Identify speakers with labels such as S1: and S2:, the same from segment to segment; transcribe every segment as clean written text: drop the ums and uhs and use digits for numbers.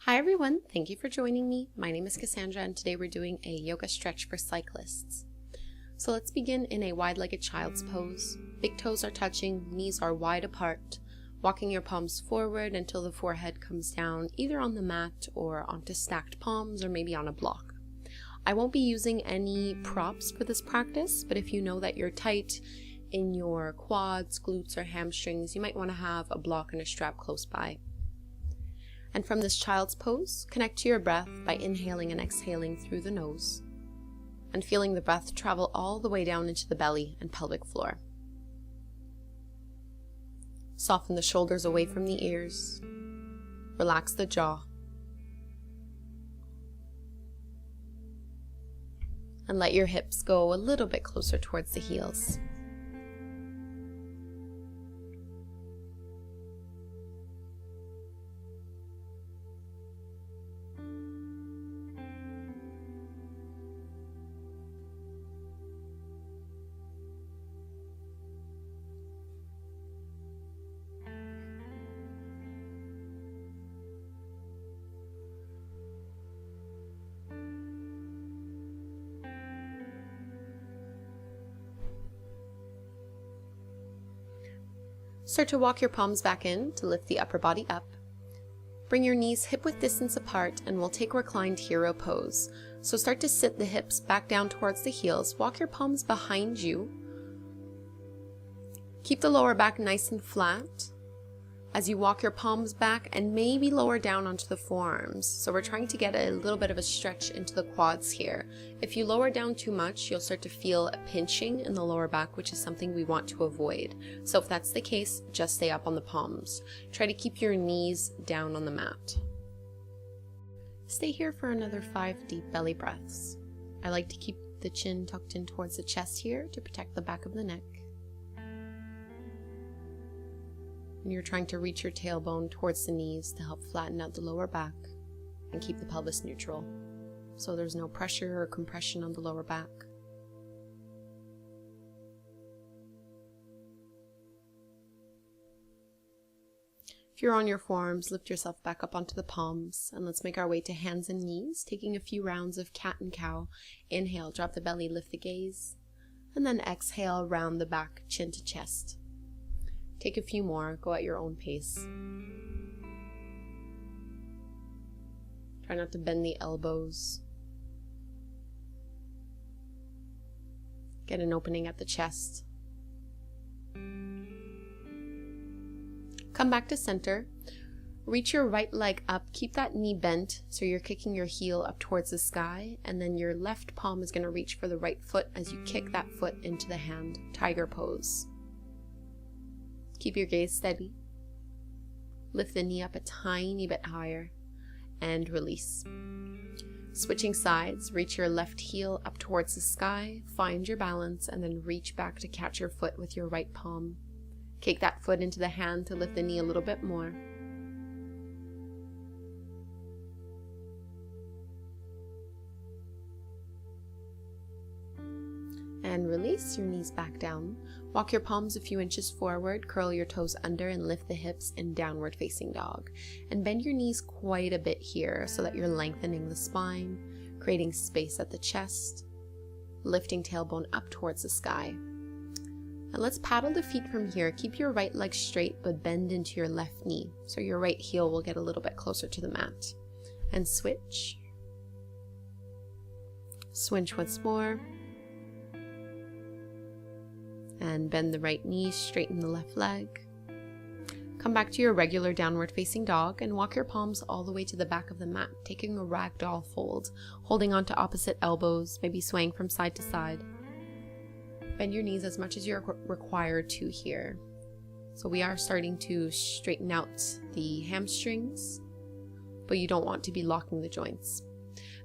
S1: Hi everyone, thank you for joining me. My name is Cassandra and today we're doing a yoga stretch for cyclists. So let's begin in a wide-legged child's pose. Big toes are touching, knees are wide apart, walking your palms forward until the forehead comes down either on the mat or onto stacked palms or maybe on a block. I won't be using any props for this practice, but if you know that you're tight in your quads, glutes, or hamstrings, you might want to have a block and a strap close by. And from this child's pose, connect to your breath by inhaling and exhaling through the nose and feeling the breath travel all the way down into the belly and pelvic floor. Soften the shoulders away from the ears. Relax the jaw. And let your hips go a little bit closer towards the heels. Start to walk your palms back in to lift the upper body up. Bring your knees hip-width distance apart and we'll take reclined hero pose. So start to sit the hips back down towards the heels. Walk your palms behind you. Keep the lower back nice and flat as you walk your palms back and maybe lower down onto the forearms. So we're trying to get a little bit of a stretch into the quads here. If you lower down too much, you'll start to feel a pinching in the lower back, which is something we want to avoid. So if that's the case, just stay up on the palms. Try to keep your knees down on the mat. Stay here for another 5 deep belly breaths. I like to keep the chin tucked in towards the chest here to protect the back of the neck. And you're trying to reach your tailbone towards the knees to help flatten out the lower back and keep the pelvis neutral, so there's no pressure or compression on the lower back. If you're on your forearms, lift yourself back up onto the palms, and let's make our way to hands and knees, taking a few rounds of cat and cow. Inhale, drop the belly, lift the gaze, and then exhale, round the back, chin to chest. Take a few more, go at your own pace. Try not to bend the elbows. Get an opening at the chest. Come back to center. Reach your right leg up, keep that knee bent so you're kicking your heel up towards the sky, and then your left palm is going to reach for the right foot as you kick that foot into the hand, tiger pose. Keep your gaze steady. Lift the knee up a tiny bit higher and release. Switching sides, reach your left heel up towards the sky, find your balance, and then reach back to catch your foot with your right palm. Kick that foot into the hand to lift the knee a little bit more. And release your knees back down. Walk your palms a few inches forward, curl your toes under and lift the hips in downward facing dog. And bend your knees quite a bit here so that you're lengthening the spine, creating space at the chest, lifting tailbone up towards the sky. And let's paddle the feet from here. Keep your right leg straight but bend into your left knee so your right heel will get a little bit closer to the mat. And switch. Switch once more. And bend the right knee, straighten the left leg. Come back to your regular downward facing dog and walk your palms all the way to the back of the mat, taking a ragdoll fold, holding on to opposite elbows, maybe swaying from side to side. Bend your knees as much as you're required to here. So we are starting to straighten out the hamstrings, but you don't want to be locking the joints.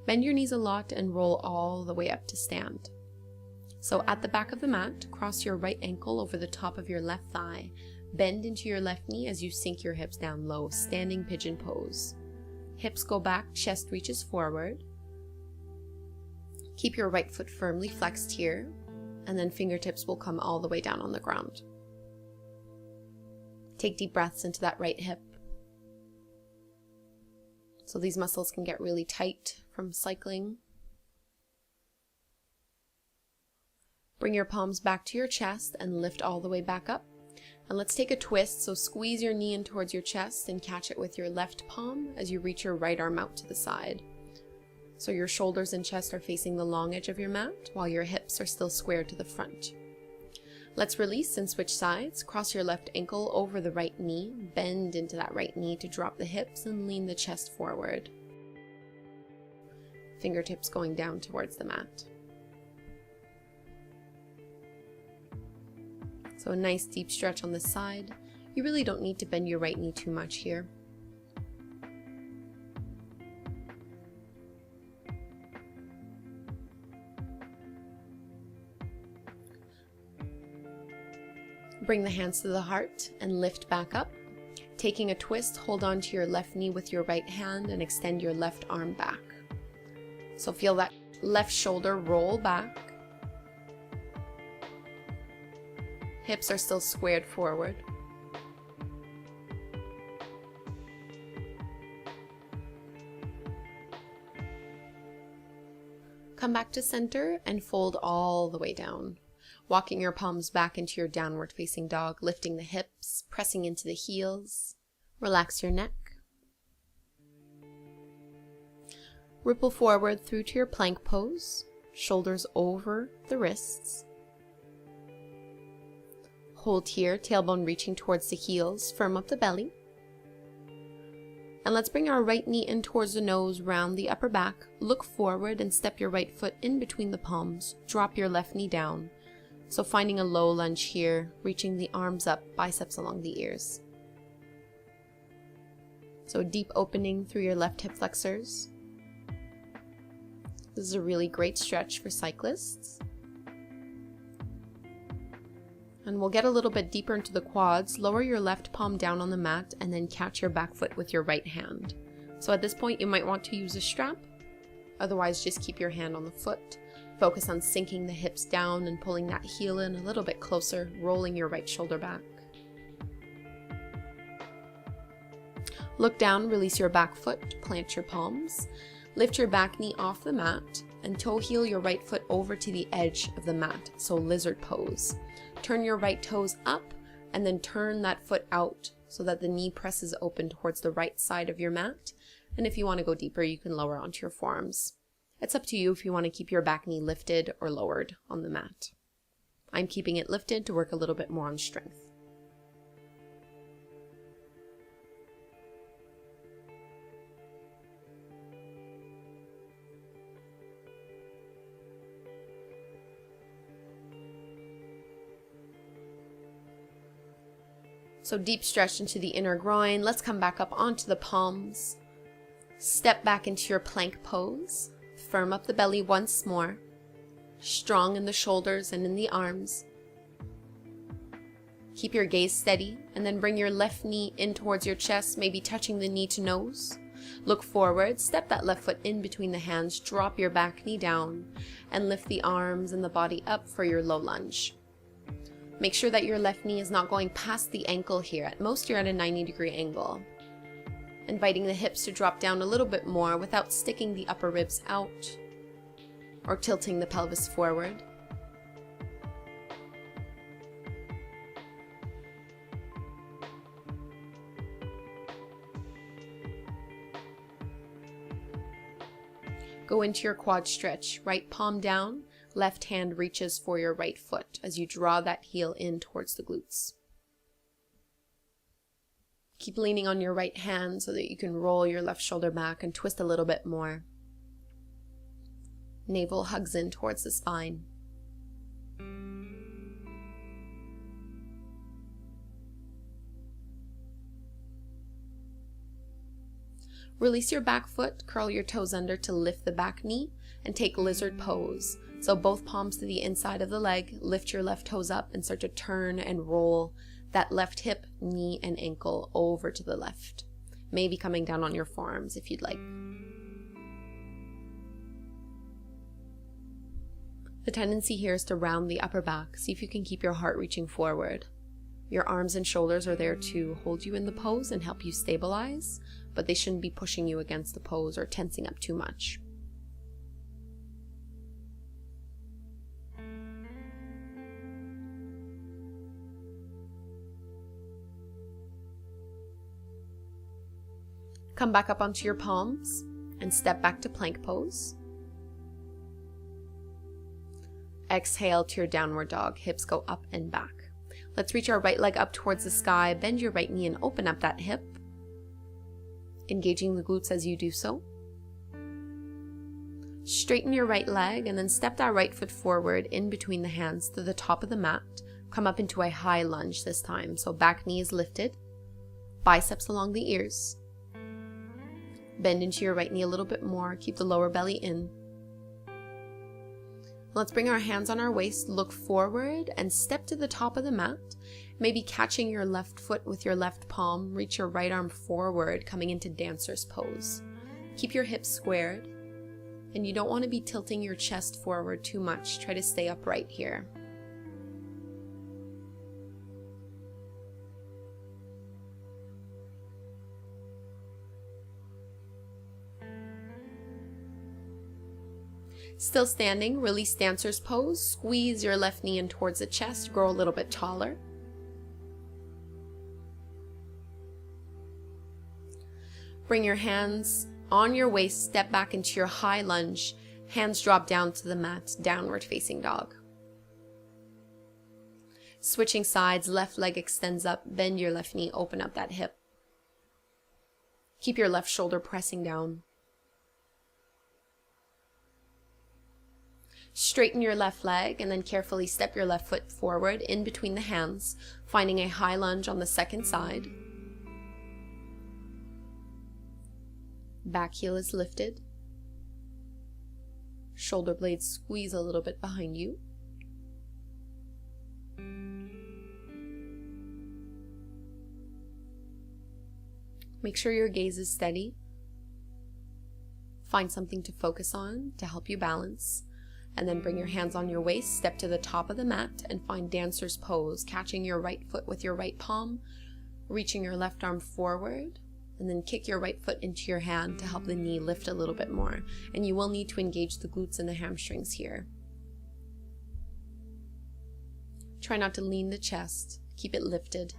S1: Bend your knees a lot and roll all the way up to stand. So at the back of the mat, cross your right ankle over the top of your left thigh. Bend into your left knee as you sink your hips down low, standing pigeon pose. Hips go back, chest reaches forward. Keep your right foot firmly flexed here, and then fingertips will come all the way down on the ground. Take deep breaths into that right hip. So these muscles can get really tight from cycling. Bring your palms back to your chest and lift all the way back up. And let's take a twist, so squeeze your knee in towards your chest and catch it with your left palm as you reach your right arm out to the side. So your shoulders and chest are facing the long edge of your mat, while your hips are still squared to the front. Let's release and switch sides. Cross your left ankle over the right knee, bend into that right knee to drop the hips and lean the chest forward. Fingertips going down towards the mat. So a nice deep stretch on the side. You really don't need to bend your right knee too much here. Bring the hands to the heart and lift back up. Taking a twist, hold on to your left knee with your right hand and extend your left arm back. So feel that left shoulder roll back. Hips are still squared forward. Come back to center and fold all the way down. Walking your palms back into your downward facing dog, lifting the hips, pressing into the heels. Relax your neck. Ripple forward through to your plank pose, shoulders over the wrists. Hold here, tailbone reaching towards the heels, firm up the belly. And let's bring our right knee in towards the nose, round the upper back, look forward and step your right foot in between the palms, drop your left knee down. So finding a low lunge here, reaching the arms up, biceps along the ears. So a deep opening through your left hip flexors. This is a really great stretch for cyclists. And we'll get a little bit deeper into the quads. Lower your left palm down on the mat and then catch your back foot with your right hand. So at this point you might want to use a strap. Otherwise just keep your hand on the foot. Focus on sinking the hips down and pulling that heel in a little bit closer, rolling your right shoulder back. Look down, release your back foot, plant your palms. Lift your back knee off the mat and toe heel your right foot over to the edge of the mat, so lizard pose. Turn your right toes up and then turn that foot out so that the knee presses open towards the right side of your mat. And if you want to go deeper, you can lower onto your forearms. It's up to you if you want to keep your back knee lifted or lowered on the mat. I'm keeping it lifted to work a little bit more on strength. So deep stretch into the inner groin. Let's come back up onto the palms. Step back into your plank pose. Firm up the belly once more. Strong in the shoulders and in the arms. Keep your gaze steady and then bring your left knee in towards your chest, maybe touching the knee to nose. Look forward, step that left foot in between the hands, drop your back knee down and lift the arms and the body up for your low lunge. Make sure that your left knee is not going past the ankle here. At most, you're at a 90-degree angle. Inviting the hips to drop down a little bit more without sticking the upper ribs out or tilting the pelvis forward. Go into your quad stretch, right palm down. Left hand reaches for your right foot as you draw that heel in towards the glutes. Keep leaning on your right hand so that you can roll your left shoulder back and twist a little bit more. Navel hugs in towards the spine. Release your back foot, curl your toes under to lift the back knee, and take lizard pose. So both palms to the inside of the leg, lift your left toes up and start to turn and roll that left hip, knee, and ankle over to the left. Maybe coming down on your forearms if you'd like. The tendency here is to round the upper back. See if you can keep your heart reaching forward. Your arms and shoulders are there to hold you in the pose and help you stabilize, but they shouldn't be pushing you against the pose or tensing up too much. Come back up onto your palms and step back to plank pose. Exhale to your downward dog. Hips go up and back. Let's reach our right leg up towards the sky. Bend your right knee and open up that hip, engaging the glutes as you do so. Straighten your right leg and then step that right foot forward in between the hands to the top of the mat. Come up into a high lunge this time. So back knee is lifted, biceps along the ears. Bend into your right knee a little bit more. Keep the lower belly in. Let's bring our hands on our waist, look forward and step to the top of the mat. Maybe catching your left foot with your left palm. Reach your right arm forward, coming into dancer's pose. Keep your hips squared, and you don't want to be tilting your chest forward too much. Try to stay upright here. Still standing, release dancer's pose. Squeeze your left knee in towards the chest, grow a little bit taller. Bring your hands on your waist, step back into your high lunge. Hands drop down to the mat, downward facing dog. Switching sides, left leg extends up, bend your left knee, open up that hip. Keep your left shoulder pressing down. Straighten your left leg and then carefully step your left foot forward in between the hands, finding a high lunge on the second side. Back heel is lifted. Shoulder blades squeeze a little bit behind you. Make sure your gaze is steady. Find something to focus on to help you balance. And then bring your hands on your waist, step to the top of the mat and find dancer's pose, catching your right foot with your right palm, reaching your left arm forward, and then kick your right foot into your hand to help the knee lift a little bit more. And you will need to engage the glutes and the hamstrings here. Try not to lean the chest, keep it lifted.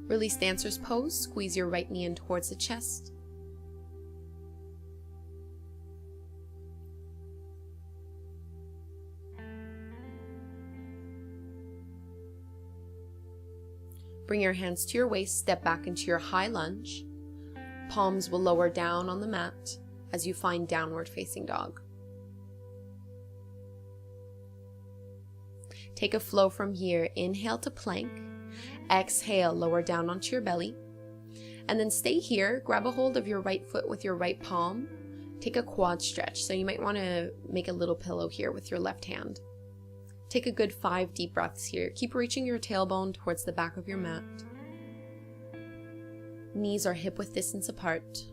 S1: Release dancer's pose, squeeze your right knee in towards the chest. Bring your hands to your waist, step back into your high lunge. Palms will lower down on the mat as you find downward facing dog. Take a flow from here. Inhale to plank. Exhale, lower down onto your belly. And then stay here. Grab a hold of your right foot with your right palm. Take a quad stretch. So you might want to make a little pillow here with your left hand. Take a good 5 deep breaths here. Keep reaching your tailbone towards the back of your mat. Knees are hip width distance apart.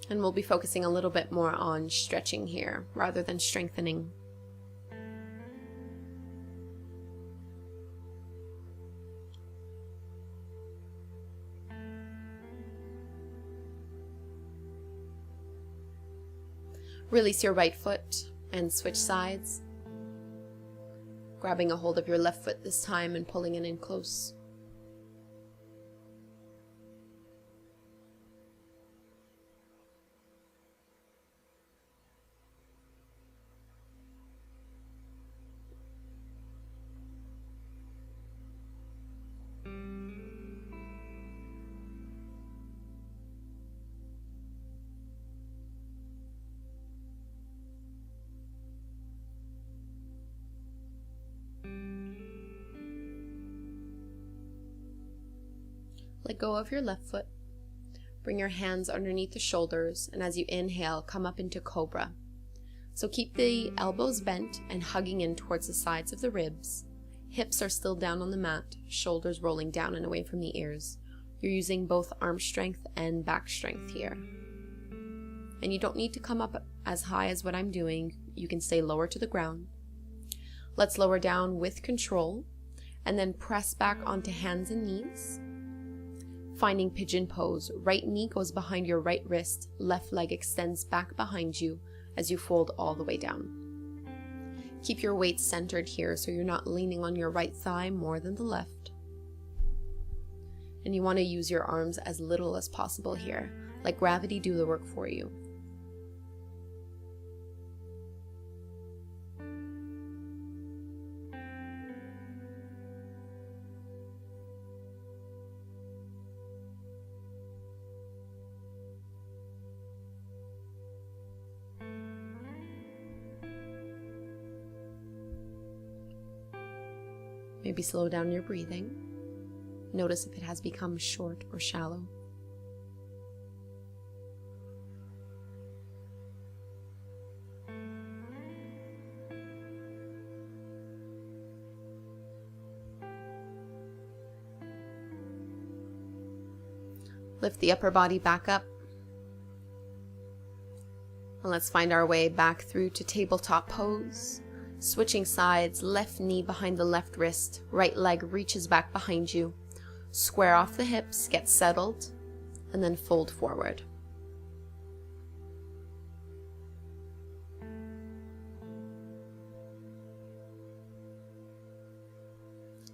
S1: And we'll be focusing a little bit more on stretching here rather than strengthening. Release your right foot and switch sides. Grabbing a hold of your left foot this time and pulling it in close. Let go of your left foot. Bring your hands underneath the shoulders, and as you inhale, come up into cobra. So keep the elbows bent and hugging in towards the sides of the ribs. Hips are still down on the mat, shoulders rolling down and away from the ears. You're using both arm strength and back strength here. And you don't need to come up as high as what I'm doing. You can stay lower to the ground. Let's lower down with control and then press back onto hands and knees. Finding pigeon pose, right knee goes behind your right wrist, left leg extends back behind you as you fold all the way down. Keep your weight centered here so you're not leaning on your right thigh more than the left. And you want to use your arms as little as possible here. Let gravity do the work for you. Maybe slow down your breathing. Notice if it has become short or shallow. Lift the upper body back up. And let's find our way back through to tabletop pose. Switching sides, left knee behind the left wrist, right leg reaches back behind you. Square off the hips, get settled, and then fold forward.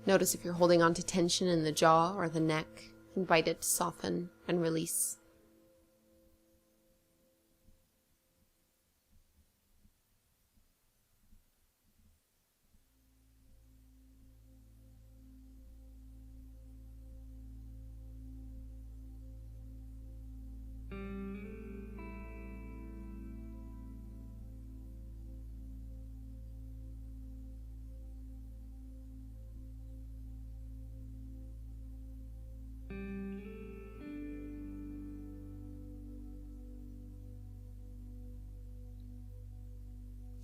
S1: Notice if you're holding on to tension in the jaw or the neck. Invite it to soften and release.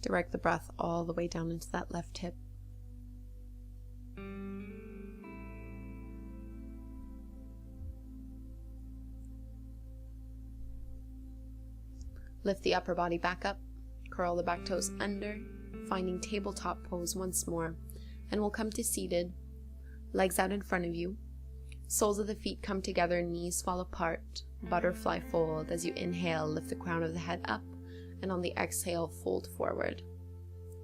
S1: Direct the breath all the way down into that left hip. Lift the upper body back up, curl the back toes under, finding tabletop pose once more, and we'll come to seated, legs out in front of you. Soles of the feet come together, knees fall apart, butterfly fold. As you inhale, lift the crown of the head up, and on the exhale, fold forward.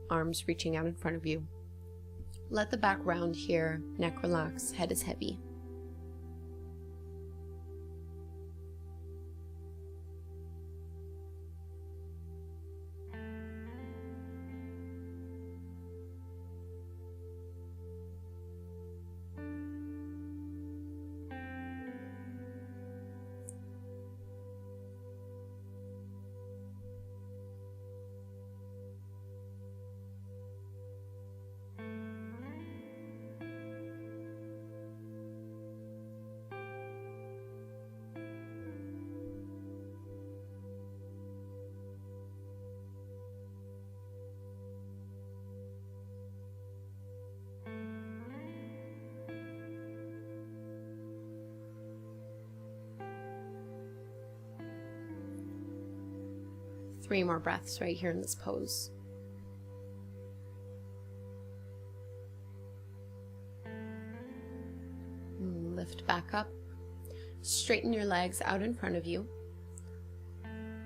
S1: Arms reaching out in front of you. Let the back round here, neck relax, head is heavy. Three more breaths right here in this pose. Lift back up. Straighten your legs out in front of you.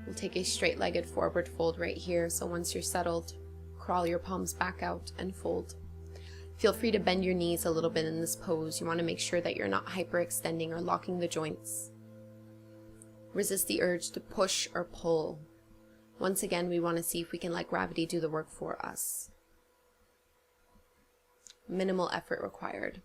S1: We'll take a straight-legged forward fold right here. So once you're settled, crawl your palms back out and fold. Feel free to bend your knees a little bit in this pose. You want to make sure that you're not hyperextending or locking the joints. Resist the urge to push or pull. Once again, we want to see if we can let gravity do the work for us. Minimal effort required.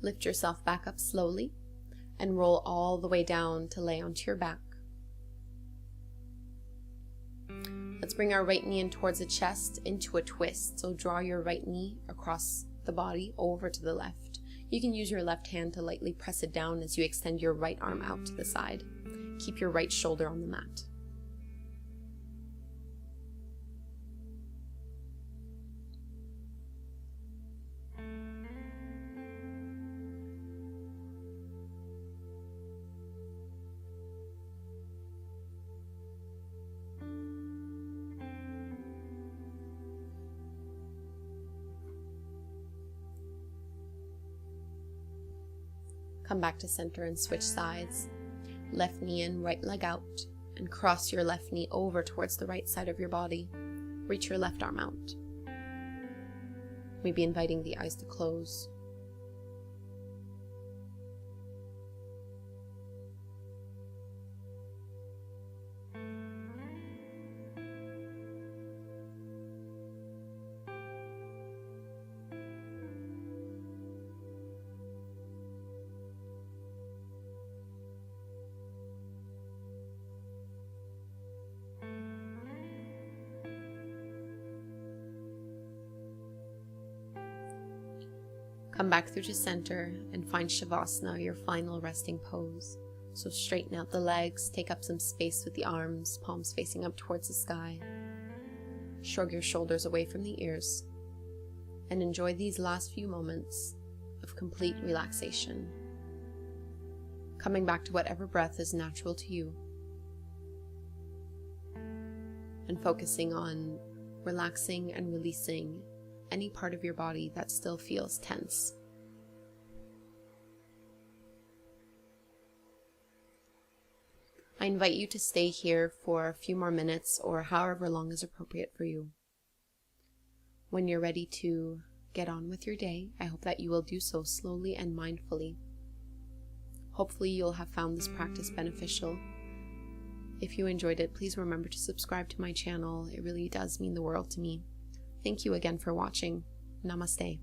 S1: Lift yourself back up slowly and roll all the way down to lay onto your back. Let's bring our right knee in towards the chest into a twist. So draw your right knee across the body over to the left. You can use your left hand to lightly press it down as you extend your right arm out to the side. Keep your right shoulder on the mat. Come back to center and switch sides. Left knee in, right leg out, and cross your left knee over towards the right side of your body. Reach your left arm out. Maybe inviting the eyes to close. Come back through to center and find Shavasana, your final resting pose. So straighten out the legs, take up some space with the arms, palms facing up towards the sky. Shrug your shoulders away from the ears and enjoy these last few moments of complete relaxation. Coming back to whatever breath is natural to you and focusing on relaxing and releasing any part of your body that still feels tense. I invite you to stay here for a few more minutes or however long is appropriate for you. When you're ready to get on with your day, I hope that you will do so slowly and mindfully. Hopefully you'll have found this practice beneficial. If you enjoyed it, please remember to subscribe to my channel. It really does mean the world to me. Thank you again for watching. Namaste.